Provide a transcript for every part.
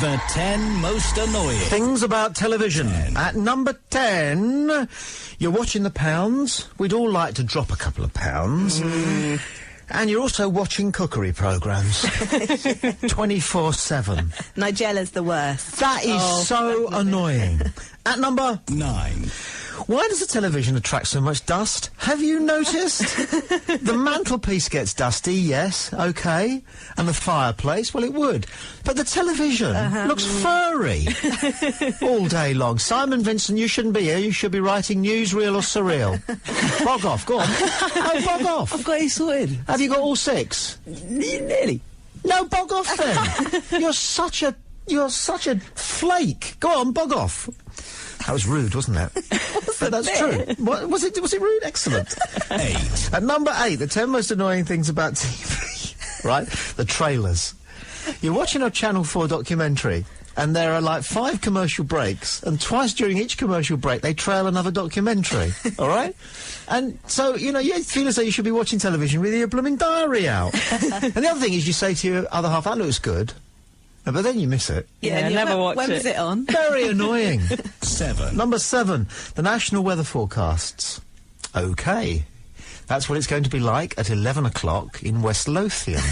The 10 most annoying things about television. At number 10, you're watching the pounds. We'd all like to drop a couple of pounds. And you're also watching cookery programmes. 24/7. Nigella's the worst. That is so annoying. At number 9. Why does the television attract so much dust? Have you noticed? The mantelpiece gets dusty, yes, okay. And the fireplace, well, it would. But the television looks furry all day long. Simon Vincent, you shouldn't be here. You should be writing newsreel or surreal. Bog off, go on. No, bog off. I've got it sorted. Have you got all 6? Nearly. No, bog off then. You're such a flake. Go on, bog off. That was rude, wasn't it? But that's true. What, was it rude? Excellent. 8. At number 8, the 10 most annoying things about TV. Right? The trailers. You're watching a Channel 4 documentary, and there are like 5 commercial breaks, and twice during each commercial break they trail another documentary. All right? And so, you know, you feel as though you should be watching television with your blooming diary out. And the other thing is you say to your other half, that looks good. But then you miss it. Yeah, never watch When was it on? Very annoying. 7. Number 7, the national weather forecasts. OK. That's what it's going to be like at 11 o'clock in West Lothian.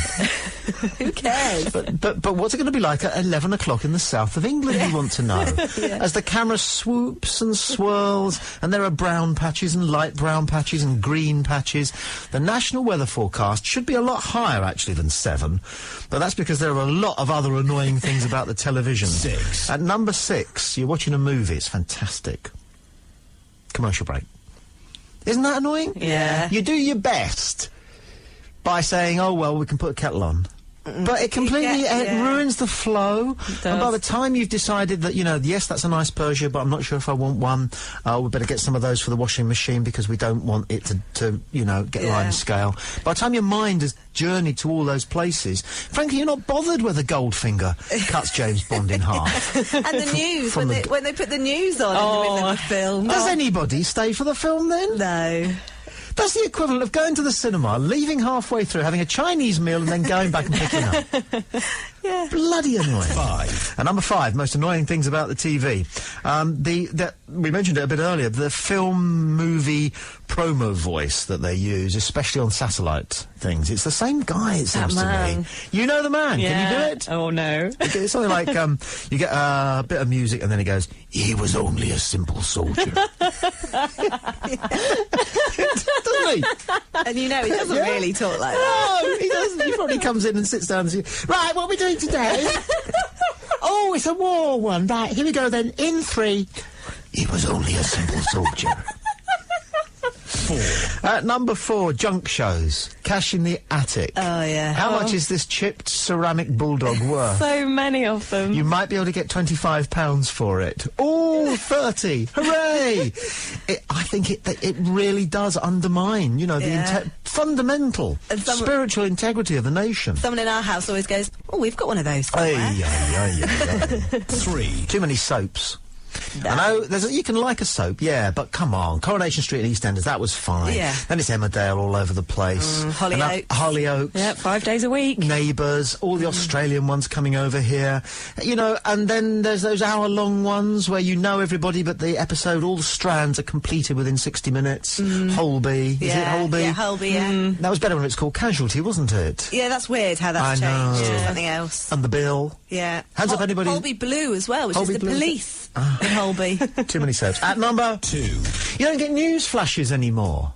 Who cares? But what's it going to be like at 11 o'clock in the south of England, you want to know? As the camera swoops and swirls, and there are brown patches and light brown patches and green patches. The national weather forecast should be a lot higher, actually, than 7. But that's because there are a lot of other annoying things about the television. 6. At number 6, you're watching a movie. It's fantastic. Commercial break. Isn't that annoying? Yeah. You do your best by saying, oh, well, we can put a kettle on. But it completely ruins the flow. And by the time you've decided that, you know, yes, that's a nice Persia, but I'm not sure if I want one, we better get some of those for the washing machine because we don't want it to you know, get line scale. By the time your mind has journeyed to all those places, frankly, you're not bothered whether Goldfinger cuts James Bond in half. And the news, when they put the news on in the middle of the film. Does anybody stay for the film then? No. That's the equivalent of going to the cinema, leaving halfway through, having a Chinese meal and then going back and picking up. Yeah. Bloody annoying. 5. And number 5, most annoying things about the TV. We mentioned it a bit earlier, the film movie promo voice that they use, especially on satellite things. It's the same guy, it seems to me. You know the man. Yeah. Can you do it? Oh, no. It's something like, you get a bit of music and then he goes, he was only a simple soldier. Doesn't he? And you know, he doesn't really talk like that. No, he doesn't. He probably comes in and sits down and says, right, what are we doing today? Oh, it's a war one. Right, here we go then. In 3. He was only a simple soldier. 4. At number 4, junk shows. Cash in the attic. Oh, yeah. How much is this chipped ceramic bulldog worth? So many of them. You might be able to get £25 for it. Oh, 30! Hooray! I think it really does undermine, you know, the fundamental spiritual integrity of the nation. Someone in our house always goes, oh, we've got one of those somewhere. 3. Too many soaps. No. I know, you can like a soap, yeah, but come on. Coronation Street and EastEnders, that was fine. Yeah. Then it's Emmerdale all over the place. Hollyoaks. Hollyoaks. Yep, 5 days a week. Neighbours, all the Australian ones coming over here. You know, and then there's those hour-long ones where you know everybody, but the episode, all the strands are completed within 60 minutes. Holby. Is it Holby? Yeah, Holby, yeah. That was better when it was called Casualty, wasn't it? Yeah, that's weird how that's I changed know. to something else. And The Bill. Yeah. Hands up anybody... Holby Blue as well, which Holby is the Blue. police in Holby. Too many soaps. At number 2. You don't get news flashes anymore.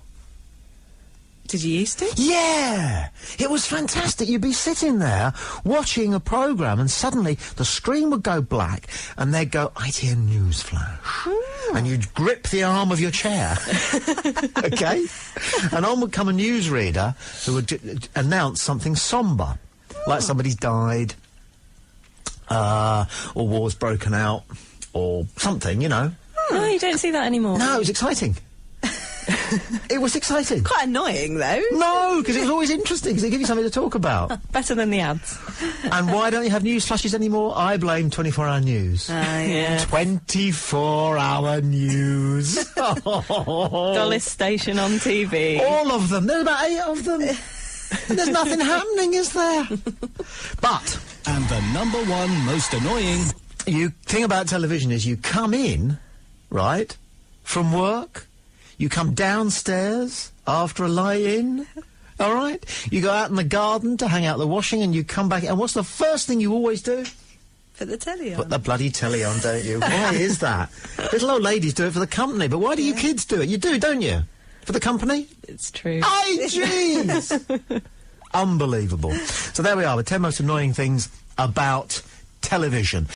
Did you used to? Yeah! It was fantastic. You'd be sitting there watching a programme and suddenly the screen would go black and they'd go, ITN News Flash. And you'd grip the arm of your chair. OK? And on would come a newsreader who would announce something sombre. Like somebody's died, or war's broken out, or something, you know. No, you don't see that anymore. No, it was exciting. It was exciting. Quite annoying, though. No, because it was always interesting, because it gave you something to talk about. Better than the ads. And why don't you have news flashes anymore? I blame 24-hour news. Yeah. 24-hour news. Dullest station on TV. All of them. There's about 8 of them. and there's nothing happening, is there? But And the number one most annoying... you thing about television is you come in, right, from work, you come downstairs after a lie-in, all right? You go out in the garden to hang out the washing, and you come back, and what's the first thing you always do? Put the telly on. Put the bloody telly on, don't you? Why is that? Little old ladies do it for the company, but why do you kids do it? You do, don't you? For the company? It's true. Oh, jeez! Unbelievable. So there we are, the 10 most annoying things about television.